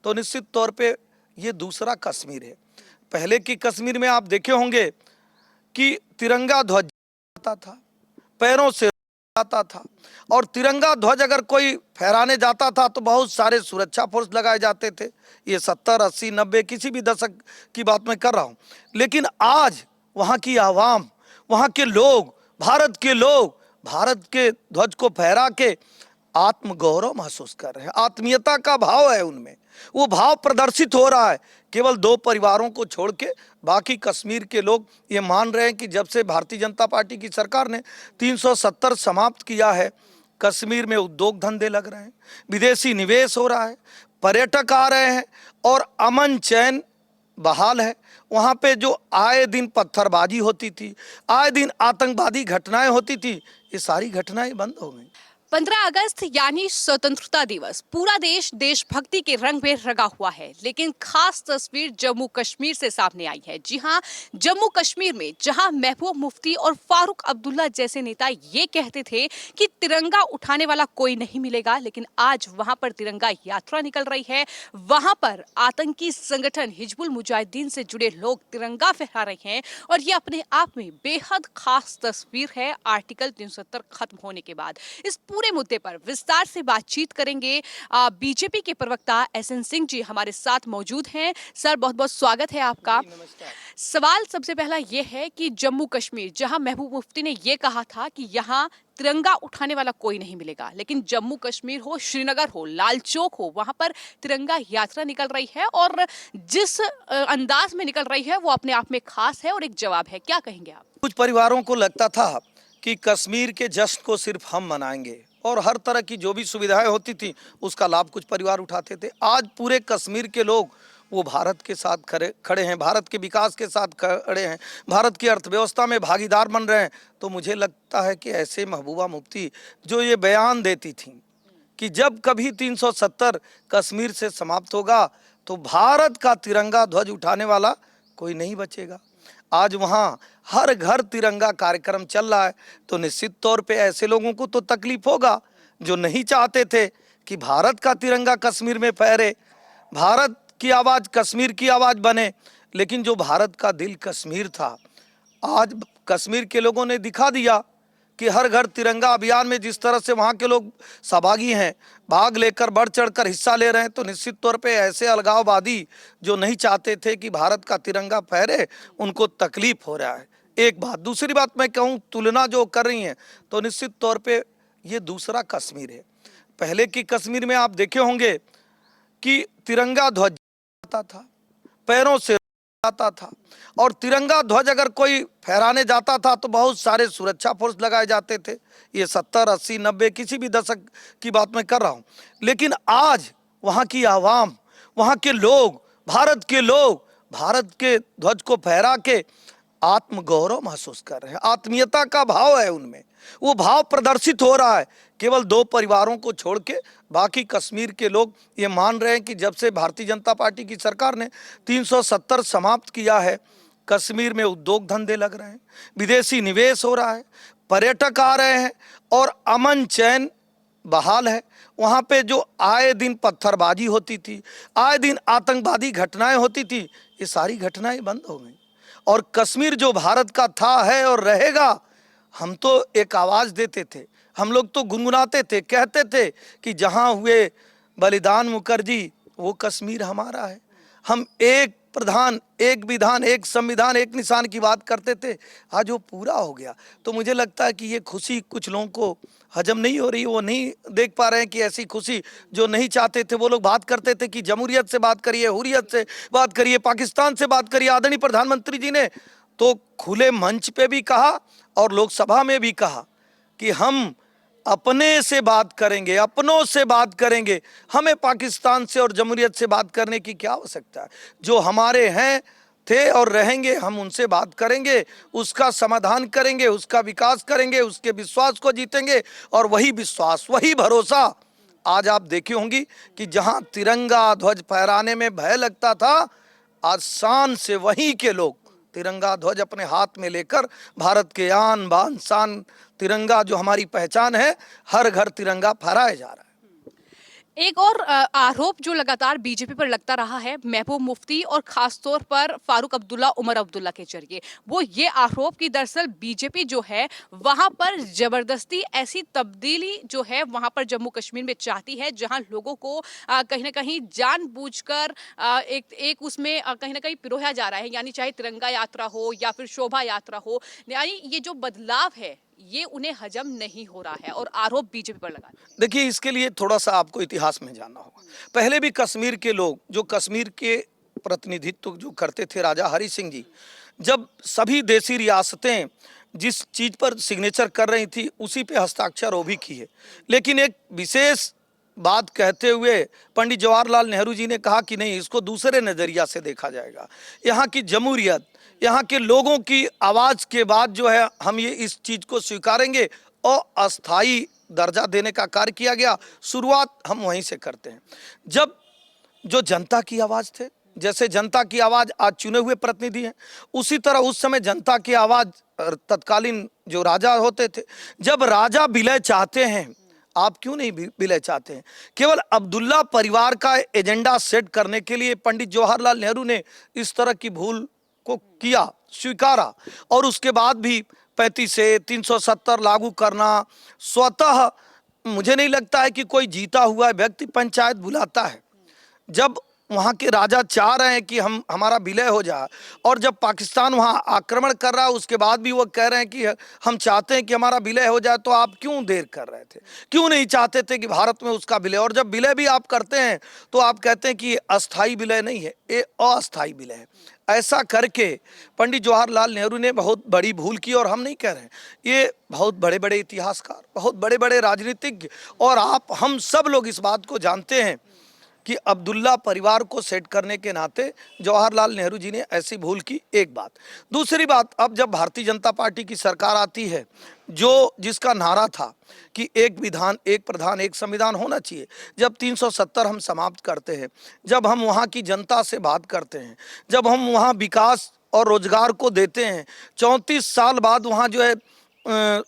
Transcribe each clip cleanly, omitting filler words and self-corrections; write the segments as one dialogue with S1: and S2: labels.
S1: तो निश्चित तौर पे ये दूसरा कश्मीर है। पहले की कश्मीर में आप देखे होंगे कि तिरंगा ध्वज आता था, पैरों से आता था, और तिरंगा ध्वज अगर कोई फहराने जाता था तो बहुत सारे सुरक्षा फोर्स लगाए जाते थे। ये 70, 80, 90 किसी भी दशक की बात मैं कर रहा हूँ। लेकिन आज वहाँ की आवाम, वहाँ के लोग, भारत के लोग भारत के ध्वज को फहरा के आत्मगौरव महसूस कर रहे हैं। आत्मीयता का भाव है उनमें, वो भाव प्रदर्शित हो रहा है। केवल 2 परिवारों को छोड़ के बाकी कश्मीर के लोग ये मान रहे हैं कि जब से भारतीय जनता पार्टी की सरकार ने 370 समाप्त किया है, कश्मीर में उद्योग धंधे लग रहे हैं, विदेशी निवेश हो रहा है, पर्यटक आ रहे हैं और अमन चैन बहाल है। वहाँ पे जो आए दिन पत्थरबाजी होती थी, आए दिन आतंकवादी घटनाएं होती थी, ये सारी घटनाएं बंद हो गई।
S2: 15 अगस्त यानी स्वतंत्रता दिवस, पूरा देश देशभक्ति के रंग में रंगा हुआ है। लेकिन खास तस्वीर जम्मू कश्मीर से सामने आई है। जी हां, जम्मू कश्मीर में जहां महबूब मुफ्ती और फारूक अब्दुल्ला जैसे नेता ये कहते थे कि तिरंगा उठाने वाला कोई नहीं मिलेगा, लेकिन आज वहां पर तिरंगा यात्रा निकल रही है। वहां पर आतंकी संगठन हिजबुल मुजाहिदीन से जुड़े लोग तिरंगा फहरा रहे हैं और ये अपने आप में बेहद खास तस्वीर है आर्टिकल 370 खत्म होने के बाद। इस पूरे मुद्दे पर विस्तार से बातचीत करेंगे। बीजेपी के प्रवक्ता एसएन सिंह जी हमारे साथ मौजूद हैं। सर, बहुत बहुत स्वागत है आपका। सवाल सबसे पहला यह है कि जम्मू कश्मीर, जहां महबूब मुफ्ती ने यह कहा था कि यहां तिरंगा उठाने वाला कोई नहीं मिलेगा, लेकिन जम्मू कश्मीर हो, श्रीनगर हो, लाल चौक हो, वहां पर तिरंगा यात्रा निकल रही है और जिस अंदाज में निकल रही है वो अपने आप में खास है और एक जवाब है। क्या कहेंगे आप?
S1: कुछ परिवारों को लगता था कि कश्मीर के जश्न को सिर्फ हम मनाएंगे और हर तरह की जो भी सुविधाएं होती थी उसका लाभ कुछ परिवार उठाते थे। आज पूरे कश्मीर के लोग वो भारत के साथ खड़े हैं, भारत के विकास के साथ खड़े हैं, भारत की अर्थव्यवस्था में भागीदार बन रहे हैं। तो मुझे लगता है कि ऐसे महबूबा मुफ्ती जो ये बयान देती थी कि जब कभी 370 कश्मीर से समाप्त होगा तो भारत का तिरंगा ध्वज उठाने वाला कोई नहीं बचेगा। आज वहाँ हर घर तिरंगा कार्यक्रम चल रहा है, तो निश्चित तौर पे ऐसे लोगों को तो तकलीफ होगा जो नहीं चाहते थे कि भारत का तिरंगा कश्मीर में फहरे, भारत की आवाज़ कश्मीर की आवाज़ बने। लेकिन जो भारत का दिल कश्मीर था, आज कश्मीर के लोगों ने दिखा दिया कि हर घर तिरंगा अभियान में जिस तरह से वहाँ के लोग सहभागी हैं, भाग लेकर बढ़ चढ़कर हिस्सा ले रहे हैं। तो निश्चित तौर पे ऐसे अलगाववादी जो नहीं चाहते थे कि भारत का तिरंगा फहरे, उनको तकलीफ हो रहा है। एक बात, दूसरी बात मैं कहूँ, तुलना जो कर रही हैं, तो निश्चित तौर पे ये दूसरा कश्मीर है। पहले की कश्मीर में आप देखे होंगे कि तिरंगा ध्वज आता था, पैरों से आता था, और तिरंगा ध्वज अगर कोई फहराने जाता था तो बहुत सारे सुरक्षा फोर्स लगाए जाते थे। ये 70, 80, 90 किसी भी दशक की बात मैं कर रहा हूँ। लेकिन आज वहाँ की आवाम, वहाँ के लोग, भारत के लोग भारत के ध्वज को फहरा के आत्मगौरव महसूस कर रहे हैं। आत्मीयता का भाव है उनमें, वो भाव प्रदर्शित हो रहा है। केवल 2 परिवारों को छोड़ के बाकी कश्मीर के लोग ये मान रहे हैं कि जब से भारतीय जनता पार्टी की सरकार ने 370 समाप्त किया है, कश्मीर में उद्योग धंधे लग रहे हैं, विदेशी निवेश हो रहा है, पर्यटक आ रहे हैं और अमन चैन बहाल है। वहाँ पे जो आए दिन पत्थरबाजी होती थी, आए दिन आतंकवादी घटनाएं होती थी, ये सारी घटनाएं बंद हो गई। और कश्मीर जो भारत का था, है और रहेगा। हम तो एक आवाज़ देते थे, हम लोग तो गुनगुनाते थे, कहते थे कि जहाँ हुए बलिदान मुखर्जी वो कश्मीर हमारा है। हम एक प्रधान, एक विधान, एक संविधान, एक निशान की बात करते थे। आज वो पूरा हो गया। तो मुझे लगता है कि ये खुशी कुछ लोगों को हजम नहीं हो रही, वो नहीं देख पा रहे हैं कि ऐसी खुशी जो नहीं चाहते थे। वो लोग बात करते थे कि जमहूरियत से बात करिए, हुर्रियत से बात करिए, पाकिस्तान से बात करिए। आदरणीय प्रधानमंत्री जी ने तो खुले मंच पे भी कहा और लोकसभा में भी कहा कि हम अपने से बात करेंगे, अपनों से बात करेंगे, हमें पाकिस्तान से और जमहूरियत से बात करने की क्या आवश्यकता है। जो हमारे हैं, थे और रहेंगे, हम उनसे बात करेंगे, उसका समाधान करेंगे, उसका विकास करेंगे, उसके विश्वास को जीतेंगे। और वही विश्वास, वही भरोसा आज आप देखी होंगी कि जहां तिरंगा ध्वज फहराने में भय लगता था, आज शान से वहीं के लोग तिरंगा ध्वज अपने हाथ में लेकर भारत के आन बान शान, तिरंगा जो हमारी पहचान है, हर घर तिरंगा फहराया जा रहा है।
S2: एक और आरोप जो लगातार बीजेपी पर लगता रहा है महबूब मुफ्ती और खासतौर पर फारूक अब्दुल्ला उमर अब्दुल्ला के जरिए, वो ये आरोप कि दरअसल बीजेपी जो है वहां पर जबरदस्ती ऐसी तब्दीली जो है वहां पर जम्मू कश्मीर में चाहती है जहां लोगों को कहीं ना कहीं जानबूझकर एक एक उसमें कहीं ना कहीं पिरोया जा रहा है, यानी चाहे तिरंगा यात्रा हो या फिर शोभा यात्रा हो, यानी ये जो बदलाव है ये उन्हें हजम नहीं हो रहा है और आरोप बीजेपी पर लगा।
S1: देखिए, इसके लिए थोड़ा सा आपको इतिहास में जानना होगा। पहले भी कश्मीर के लोग, जो कश्मीर के प्रतिनिधित्व जो करते थे राजा हरि सिंह जी, जब सभी देशी रियासतें जिस चीज पर सिग्नेचर कर रही थी उसी पे हस्ताक्षर वो भी किए, लेकिन एक विशेष बात कहते हुए पंडित जवाहरलाल नेहरू जी ने कहा कि नहीं, इसको दूसरे नजरिया से देखा जाएगा। यहाँ की जमहूरियत, यहाँ के लोगों की आवाज के बाद जो है हम ये इस चीज को स्वीकारेंगे और अस्थाई दर्जा देने का कार्य किया गया। शुरुआत हम वहीं से करते हैं, जब जो जनता की आवाज थे, जैसे जनता की आवाज आज चुने हुए प्रतिनिधि हैं, उसी तरह उस समय जनता की आवाज तत्कालीन जो राजा होते थे, जब राजा विलय चाहते हैं, आप क्यों नहीं विलय चाहते हैं, केवल अब्दुल्ला परिवार का एजेंडा सेट करने के लिए पंडित जवाहरलाल नेहरू ने इस तरह की भूल को किया, स्वीकारा, और उसके बाद भी 35 से 370 लागू करना। स्वतः मुझे नहीं लगता है कि कोई जीता हुआ व्यक्ति पंचायत बुलाता है। जब वहाँ के राजा चाह रहे हैं कि हमारा विलय हो जाए, और जब पाकिस्तान वहाँ आक्रमण कर रहा है उसके बाद भी वो कह रहे हैं कि हम चाहते हैं कि हमारा विलय हो जाए, तो आप क्यों देर कर रहे थे, क्यों नहीं चाहते थे कि भारत में उसका विलय? और जब विलय भी आप करते हैं तो आप कहते हैं कि ये अस्थाई विलय नहीं है, ये अस्थाई विलय है। ऐसा करके पंडित जवाहरलाल नेहरू ने बहुत बड़ी भूल की, और हम नहीं कह रहे हैं, ये बहुत बड़े बड़े इतिहासकार, बहुत बड़े बड़े राजनीतिज्ञ और हम सब लोग इस बात को जानते हैं कि अब्दुल्ला परिवार को सेट करने के नाते जवाहरलाल नेहरू जी ने ऐसी भूल की। एक बात। दूसरी बात, अब जब भारतीय जनता पार्टी की सरकार आती है, जो जिसका नारा था कि एक विधान एक प्रधान एक संविधान होना चाहिए, जब 370 हम समाप्त करते हैं, जब हम वहाँ की जनता से बात करते हैं, जब हम वहाँ विकास और रोजगार को देते हैं, 34 साल बाद वहाँ जो है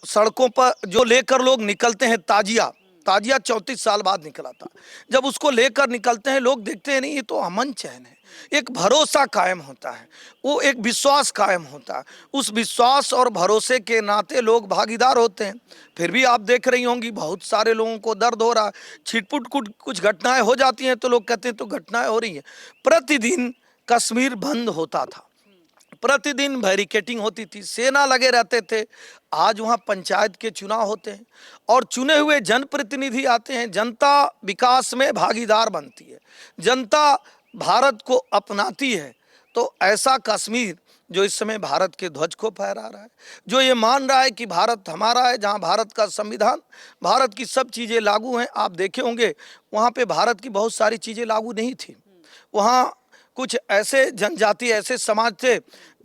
S1: सड़कों पर जो लेकर लोग निकलते हैं, ताजिया 34 साल बाद निकला था, जब उसको लेकर निकलते हैं लोग देखते हैं नहीं ये तो अमन चैन है, एक भरोसा कायम होता है, वो एक विश्वास कायम होता है, उस विश्वास और भरोसे के नाते लोग भागीदार होते हैं। फिर भी आप देख रही होंगी बहुत सारे लोगों को दर्द हो रहा है, छिटपुट कुछ घटनाएं हो जाती हैं तो लोग कहते हैं तो घटनाएं हो रही हैं। प्रतिदिन कश्मीर बंद होता था, प्रतिदिन बैरिकेटिंग होती थी, सेना लगे रहते थे। आज वहाँ पंचायत के चुनाव होते हैं और चुने हुए जनप्रतिनिधि आते हैं, जनता विकास में भागीदार बनती है, जनता भारत को अपनाती है। तो ऐसा कश्मीर जो इस समय भारत के ध्वज को फहरा रहा है, जो ये मान रहा है कि भारत हमारा है, जहाँ भारत का संविधान, भारत की सब चीज़ें लागू हैं। आप देखे होंगे वहाँ पे भारत की बहुत सारी चीज़ें लागू नहीं थी। वहाँ कुछ ऐसे जनजाति, ऐसे समाज थे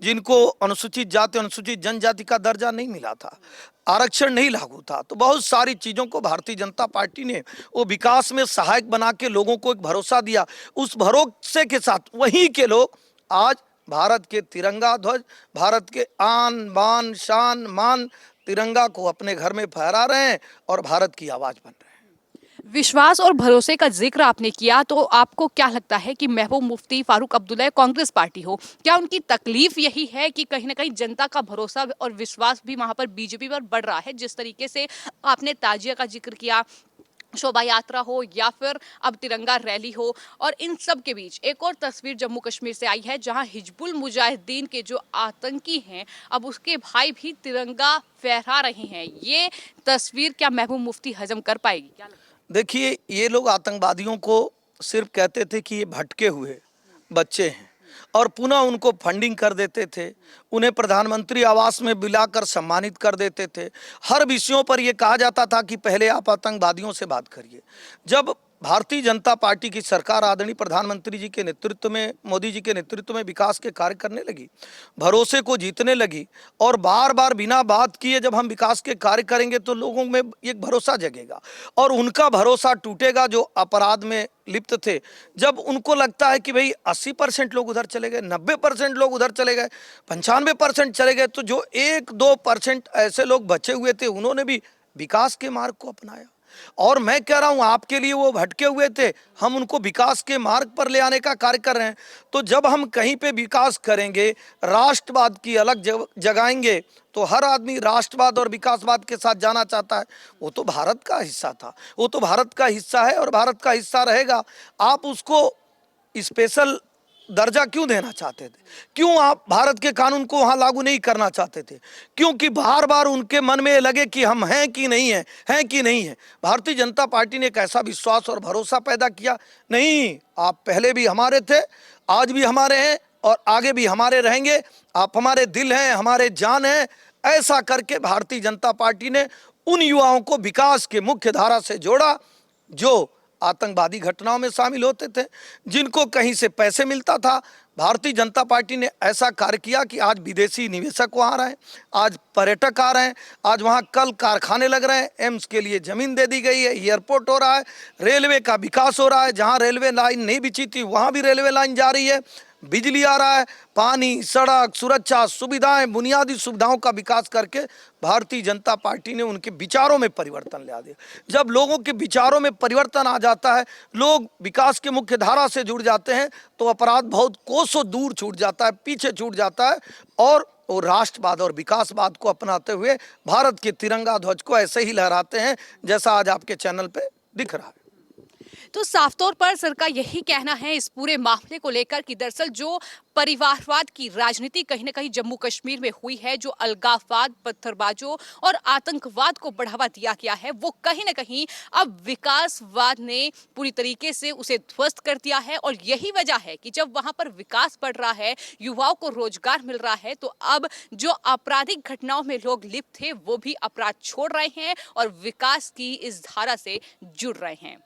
S1: जिनको अनुसूचित जाति अनुसूचित जनजाति का दर्जा नहीं मिला था, आरक्षण नहीं लागू था। तो बहुत सारी चीज़ों को भारतीय जनता पार्टी ने वो विकास में सहायक बना के लोगों को एक भरोसा दिया। उस भरोसे के साथ वहीं के लोग आज भारत के तिरंगा ध्वज, भारत के आन बान शान मान तिरंगा को अपने घर में फहरा रहे हैं और भारत की आवाज़ बन रहे हैं।
S2: विश्वास और भरोसे का जिक्र आपने किया, तो आपको क्या लगता है कि महबूब मुफ्ती, फारूक अब्दुल्ला कांग्रेस पार्टी हो, क्या उनकी तकलीफ यही है कि कहीं ना कहीं जनता का भरोसा और विश्वास भी वहां पर बीजेपी पर बढ़ रहा है? जिस तरीके से आपने ताजिया का जिक्र किया, शोभा यात्रा हो या फिर अब तिरंगा रैली हो, और इन सब के बीच एक और तस्वीर जम्मू कश्मीर से आई है जहां हिजबुल मुजाहिदीन के जो आतंकी हैं अब उसके भाई भी तिरंगा फहरा रहे हैं। ये तस्वीर क्या महबूब मुफ्ती हजम कर पाएगी, क्या लगता है?
S1: देखिए, ये लोग आतंकवादियों को सिर्फ कहते थे कि ये भटके हुए बच्चे हैं और पुनः उनको फंडिंग कर देते थे, उन्हें प्रधानमंत्री आवास में बुलाकर सम्मानित कर देते थे। हर विषयों पर यह कहा जाता था कि पहले आप आतंकवादियों से बात करिए। जब भारतीय जनता पार्टी की सरकार आदरणीय प्रधानमंत्री जी के नेतृत्व में, मोदी जी के नेतृत्व में विकास के कार्य करने लगी, भरोसे को जीतने लगी और बार बार बिना बात किए जब हम विकास के कार्य करेंगे तो लोगों में एक भरोसा जगेगा और उनका भरोसा टूटेगा जो अपराध में लिप्त थे। जब उनको लगता है कि भाई 80% लोग उधर चले गए, 90% लोग उधर चले गए, 95% चले गए, तो जो 1-2% ऐसे लोग बचे हुए थे उन्होंने भी विकास के मार्ग को अपनाया। और मैं कह रहा हूं आपके लिए वो भटके हुए थे, हम उनको विकास के मार्ग पर ले आने का कार्य कर रहे हैं। तो जब हम कहीं पे विकास करेंगे, राष्ट्रवाद की अलग जगाएंगे, तो हर आदमी राष्ट्रवाद और विकासवाद के साथ जाना चाहता है। वो तो भारत का हिस्सा था, वो तो भारत का हिस्सा है और भारत का हिस्सा रहेगा। आप उसको स्पेशल दर्जा क्यों देना चाहते थे? क्यों आप भारत के कानून को वहां लागू नहीं करना चाहते थे? क्योंकि बार बार उनके मन में लगे कि हम हैं कि नहीं है, हैं कि नहीं है। भारतीय जनता पार्टी ने एक ऐसा विश्वास और भरोसा पैदा किया, नहीं आप पहले भी हमारे थे, आज भी हमारे हैं और आगे भी हमारे रहेंगे, आप हमारे दिल हैं, हमारे जान हैं। ऐसा करके भारतीय जनता पार्टी ने उन युवाओं को विकास के मुख्य धारा से जोड़ा जो आतंकवादी घटनाओं में शामिल होते थे, जिनको कहीं से पैसे मिलता था। भारतीय जनता पार्टी ने ऐसा कार्य किया कि आज विदेशी निवेशक वहाँ आ रहे हैं, आज पर्यटक आ रहे हैं, आज वहाँ कल कारखाने लग रहे हैं, एम्स के लिए जमीन दे दी गई है, एयरपोर्ट हो रहा है, रेलवे का विकास हो रहा है, जहाँ रेलवे लाइन नहीं बिछी थी वहाँ भी रेलवे लाइन जा रही है, बिजली आ रहा है, पानी, सड़क, सुरक्षा, सुविधाएं, बुनियादी सुविधाओं का विकास करके भारतीय जनता पार्टी ने उनके विचारों में परिवर्तन ला दिया। जब लोगों के विचारों में परिवर्तन आ जाता है, लोग विकास के मुख्य धारा से जुड़ जाते हैं, तो अपराध बहुत कोसों दूर छूट जाता है, पीछे छूट जाता है और वो राष्ट्रवाद और विकासवाद को अपनाते हुए भारत के तिरंगा ध्वज को ऐसे ही लहराते हैं जैसा आज आपके चैनल पे दिख रहा है।
S2: तो साफ तौर पर सर का यही कहना है इस पूरे मामले को लेकर कि दरअसल जो परिवारवाद की राजनीति कहीं ना कहीं जम्मू कश्मीर में हुई है, जो अलगाववाद, पत्थरबाजों और आतंकवाद को बढ़ावा दिया गया है, वो कहीं ना कहीं अब विकासवाद ने पूरी तरीके से उसे ध्वस्त कर दिया है। और यही वजह है कि जब वहां पर विकास बढ़ रहा है, युवाओं को रोजगार मिल रहा है, तो अब जो आपराधिक घटनाओं में लोग लिप्त थे वो भी अपराध छोड़ रहे हैं और विकास की इस धारा से जुड़ रहे हैं।